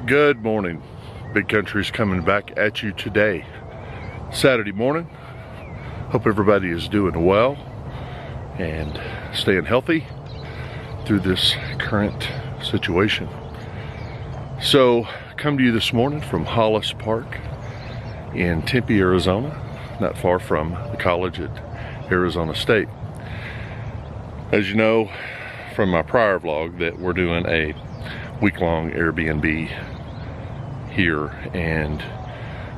Good morning. Big Country's coming back at you today, Saturday morning. Hope everybody is doing well and staying healthy through this current situation. So, come to you this morning from Hollis Park in Tempe, Arizona, not far from the college at Arizona State. As you know from my prior vlog that we're doing a week-long Airbnb here, and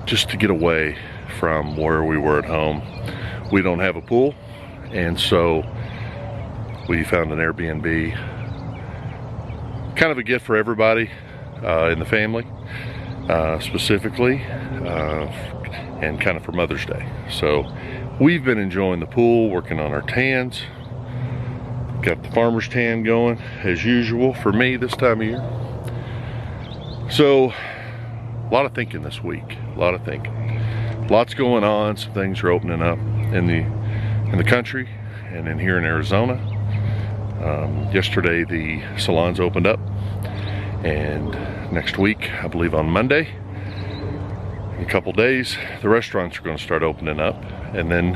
just to get away from where we were at home. We don't have a pool, and so we found an Airbnb, kind of a gift for everybody in the family, specifically, and kind of for Mother's Day. So we've been enjoying the pool, working on our tans. Got the farmer's tan going as usual for me this time of year. So a lot of thinking this week, a lot of thinking. Lots going on, some things are opening up in the country and in here in Arizona. Yesterday the salons opened up, and next week, I believe on Monday, in a couple days, the restaurants are going to start opening up, and then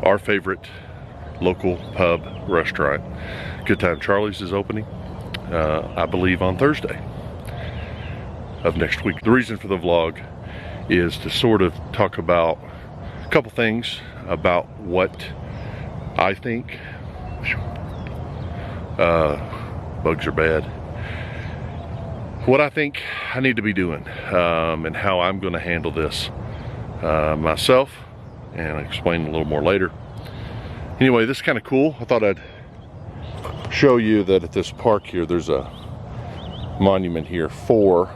our favorite local pub restaurant, Good Time Charlie's, is opening, I believe on Thursday of next week. The reason for the vlog is to sort of talk about a couple things about what I think. Bugs are bad. What I think I need to be doing, and how I'm going to handle this myself, and I'll explain a little more later. Anyway, this is kind of cool. I thought I'd show you that at this park here, there's a monument here for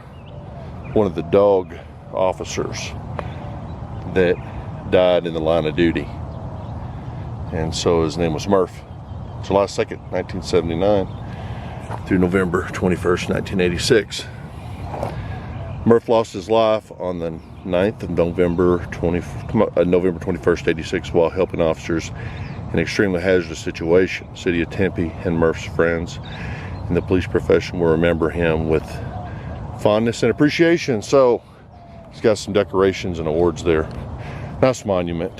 one of the dog officers that died in the line of duty. And so his name was Murph. July 2nd, 1979 through November 21st, 1986. Murph lost his life on the 9th of November 21st, 86 while helping officers in an extremely hazardous situation. The city of Tempe and Murph's friends in the police profession will remember him with fondness and appreciation. So he's got some decorations and awards there. Nice monument.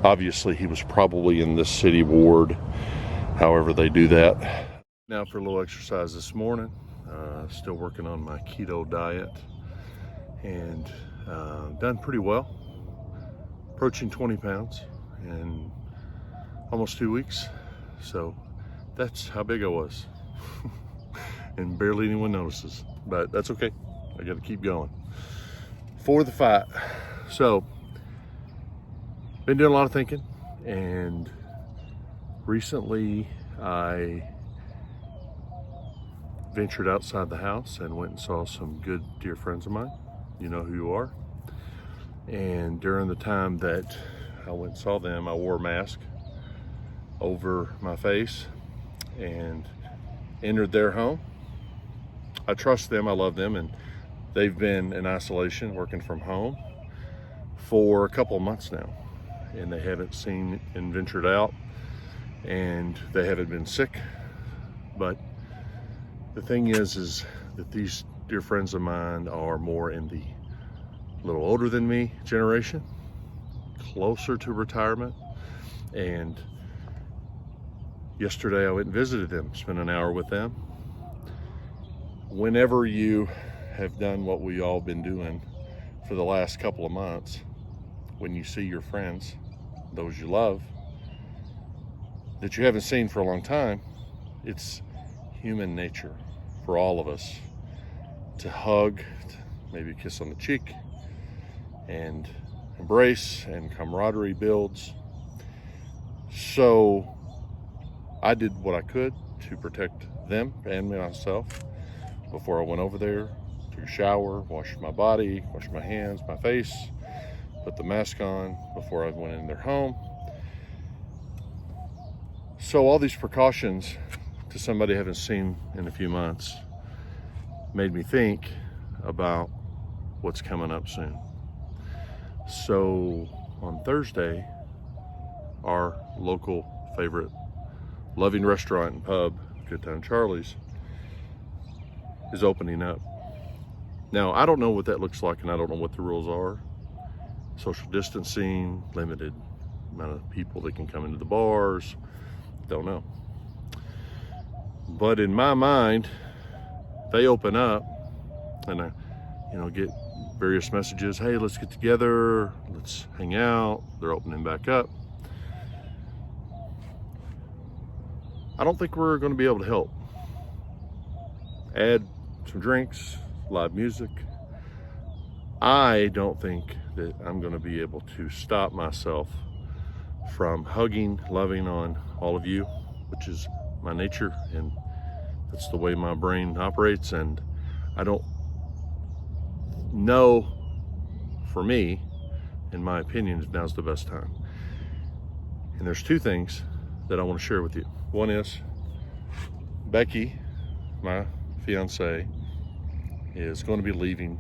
Obviously he was probably in this city ward, however they do that. Now for a little exercise this morning. Still working on my keto diet, and done pretty well. Approaching 20 pounds in almost 2 weeks. So that's how big I was. And barely anyone notices, but that's okay. I got to keep going for the fight. So been doing a lot of thinking, and recently I ventured outside the house and went and saw some good dear friends of mine. You know who you are. And during the time that I went and saw them, I wore a mask over my face and entered their home. I trust them, I love them, and they've been in isolation, working from home for a couple of months now, and they haven't seen and ventured out, and they haven't been sick. But the thing is that these dear friends of mine are more in the little older than me generation, closer to retirement. And yesterday I went and visited them, spent an hour with them. Whenever you have done what we all been doing for the last couple of months, when you see your friends, those you love, that you haven't seen for a long time, it's human nature for all of us to hug, to maybe kiss on the cheek, and embrace, and camaraderie builds. So I did what I could to protect them and myself before I went over there. Took a shower, washed my body, washed my hands, my face, put the mask on before I went in their home. So all these precautions to somebody I haven't seen in a few months made me think about what's coming up soon. So on Thursday, our local favorite loving restaurant and pub, Good Time Charlie's, is opening up. Now, I don't know what that looks like, and I don't know what the rules are. Social distancing, limited amount of people that can come into the bars, don't know. But in my mind, they open up, and I, get various messages, hey, let's get together, let's hang out. They're opening back up. I don't think we're going to be able to help. Add some drinks, live music. I don't think that I'm going to be able to stop myself from hugging, loving on all of you, which is my nature, and that's the way my brain operates. And I don't know, for me, in my opinion, now's the best time. And there's two things that I want to share with you. One is Becky, my fiance, is going to be leaving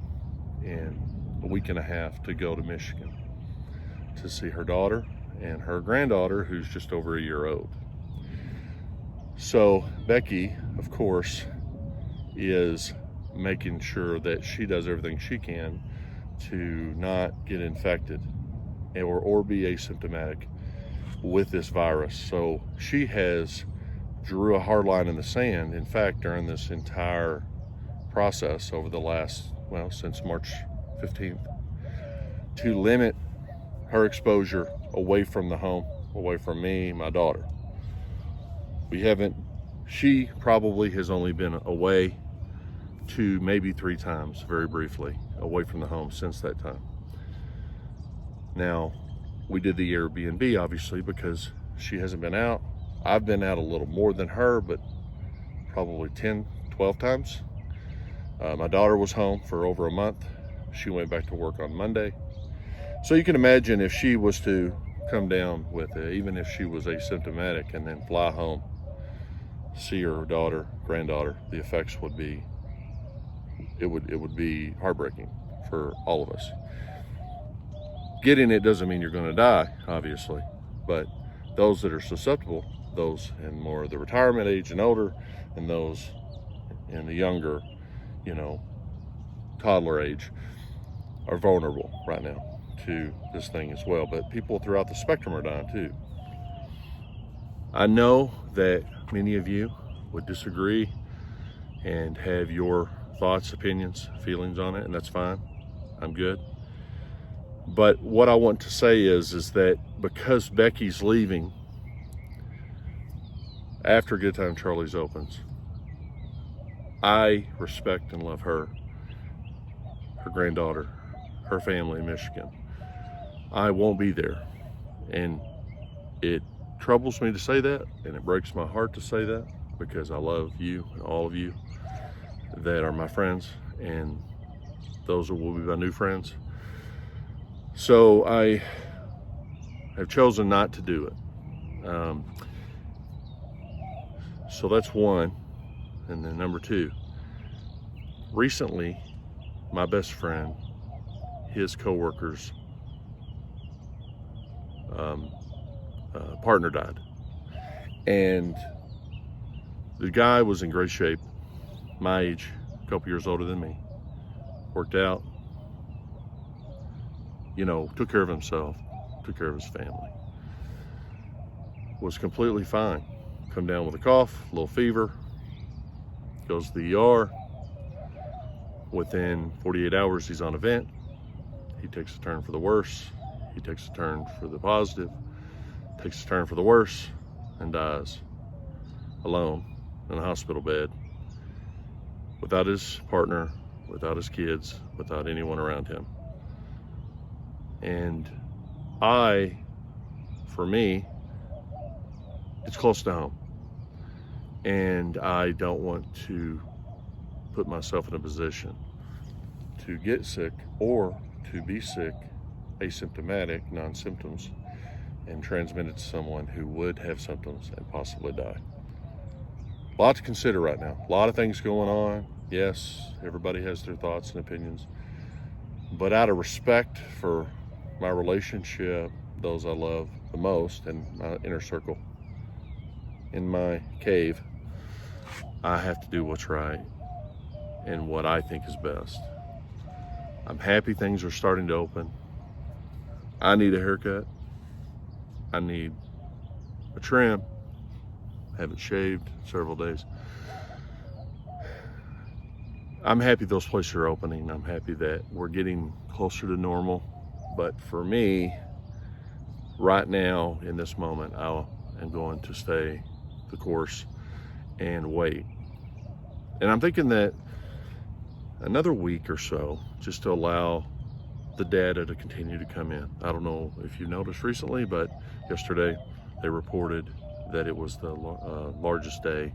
in a week and a half to go to Michigan to see her daughter and her granddaughter, who's just over a year old. So Becky, of course, is making sure that she does everything she can to not get infected or be asymptomatic with this virus. So she has drew a hard line in the sand. In fact, during this entire process over the last, since March 15th, to limit her exposure away from the home, away from me, my daughter. She probably has only been away 2, maybe 3 times, very briefly, away from the home since that time. Now, we did the Airbnb, obviously, because she hasn't been out. I've been out a little more than her, but probably 10, 12 times. My daughter was home for over a month. She went back to work on Monday. So you can imagine if she was to come down with it, even if she was asymptomatic, and then fly home, see her daughter, granddaughter, the effects would be, it would be heartbreaking for all of us. Getting it doesn't mean you're going to die, obviously, but those that are susceptible, those in more of the retirement age and older, and those in the younger, toddler age, are vulnerable right now to this thing as well. But people throughout the spectrum are dying too. I know that many of you would disagree and have your thoughts, opinions, feelings on it, and that's fine. I'm good. But what I want to say is that because Becky's leaving after Good Time Charlie's opens, I respect and love her granddaughter, her family in Michigan. I won't be there. And it troubles me to say that, and it breaks my heart to say that, because I love you and all of you that are my friends, and those that will be my new friends. So I have chosen not to do it. So that's one. And then number 2, recently, my best friend, his co-worker's partner died. And the guy was in great shape, my age, a couple years older than me, worked out, took care of himself, took care of his family, was completely fine. Come down with a cough, a little fever, goes to the ER. Within 48 hours, he's on a vent. He takes a turn for the worse. He takes a turn for the positive, takes a turn for the worse, and dies alone in a hospital bed, without his partner, without his kids, without anyone around him. And for me, it's close to home. And I don't want to put myself in a position to get sick or to be sick, asymptomatic, non-symptoms, and transmit it to someone who would have symptoms and possibly die. A lot to consider right now. A lot of things going on. Yes, everybody has their thoughts and opinions. But out of respect for my relationship, those I love the most, and my inner circle, in my cave, I have to do what's right. and what I think is best. I'm happy things are starting to open. I need a haircut. I need a trim. Haven't shaved in several days. I'm happy those places are opening. I'm happy that we're getting closer to normal. But for me, right now, in this moment, I am going to stay the course and wait. And I'm thinking that another week or so, just to allow the data to continue to come in. I don't know if you noticed recently, but yesterday they reported that it was the largest day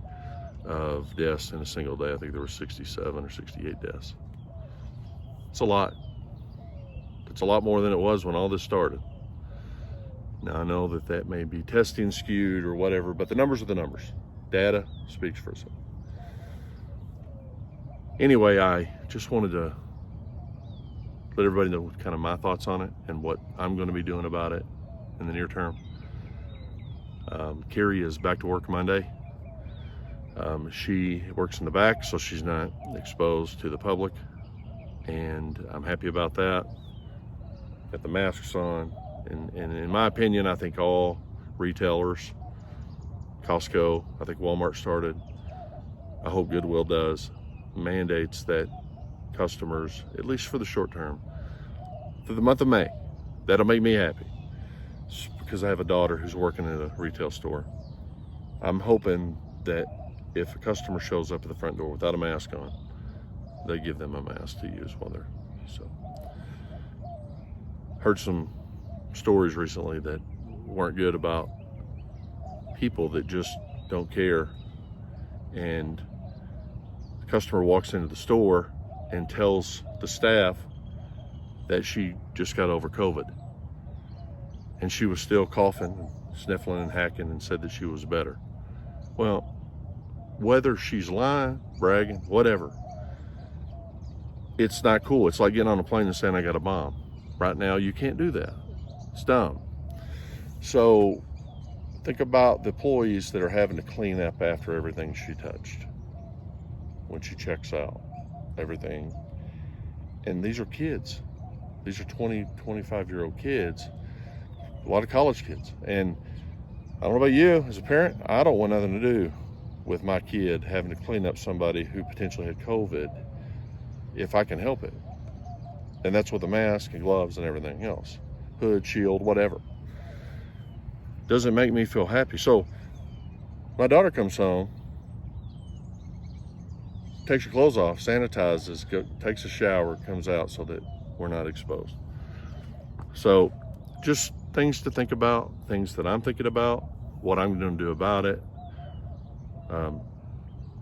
of deaths in a single day. I think there were 67 or 68 deaths. It's a lot. It's a lot more than it was when all this started. Now, I know that that may be testing skewed or whatever, but the numbers are the numbers. Data speaks for itself. Anyway, I just wanted to let everybody know kind of my thoughts on it and what I'm going to be doing about it in the near term. Carrie is back to work Monday. She works in the back, so she's not exposed to the public, and I'm happy about that. Got the masks on, and in my opinion, I think all retailers, Costco, I think Walmart started, I hope Goodwill does, mandates that customers, at least for the short term, for the month of May, that'll make me happy, because I have a daughter who's working at a retail store. I'm hoping that if a customer shows up at the front door without a mask on, they give them a mask to use while they're, so. Heard some stories recently that weren't good about people that just don't care, and the customer walks into the store and tells the staff that she just got over COVID, and she was still coughing, sniffling and hacking, and said that she was better. Well, whether she's lying, bragging, whatever, it's not cool. It's like getting on a plane and saying I got a bomb. Right now, you can't do that. It's dumb. So think about the employees that are having to clean up after everything she touched when she checks out, everything. And these are kids. These are 20, 25-year-old kids, a lot of college kids. And I don't know about you, as a parent, I don't want nothing to do with my kid having to clean up somebody who potentially had COVID if I can help it. And that's with a mask and gloves and everything else. Hood, shield, whatever. Doesn't make me feel happy. So my daughter comes home, takes her clothes off, sanitizes, takes a shower, comes out so that we're not exposed. So just things to think about, things that I'm thinking about, what I'm going to do about it.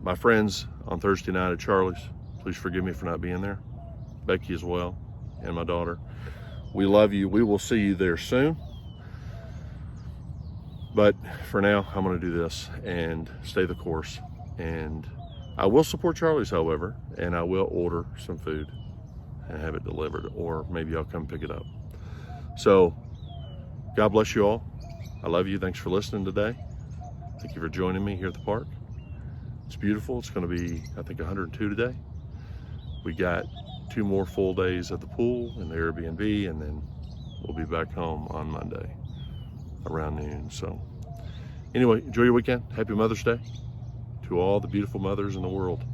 My friends on Thursday night at Charlie's, please forgive me for not being there. Becky as well, and my daughter. We love you. We will see you there soon. But for now, I'm going to do this and stay the course. And I will support Charlie's, however, and I will order some food and have it delivered, or maybe I'll come pick it up. So God bless you all. I love you. Thanks for listening today. Thank you for joining me here at the park. It's beautiful. It's going to be, I think, 102 today. We got 2 more full days at the pool and the Airbnb, and then we'll be back home on Monday around noon. So anyway, enjoy your weekend. Happy Mother's Day to all the beautiful mothers in the world.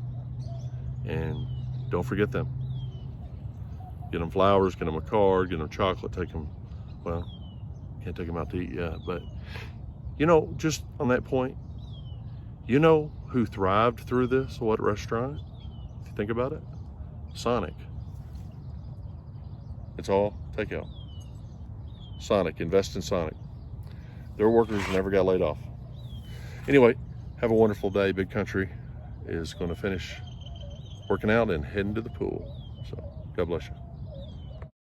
And don't forget them. Get them flowers, get them a card, get them chocolate, take them, well, can't take them out to eat yet, but you know, just on that point, you know who thrived through this? What restaurant? If you think about it, Sonic. It's all takeout. Sonic, invest in Sonic. Their workers never got laid off. Anyway, have a wonderful day. Big Country is going to finish working out and heading to the pool. So God bless you.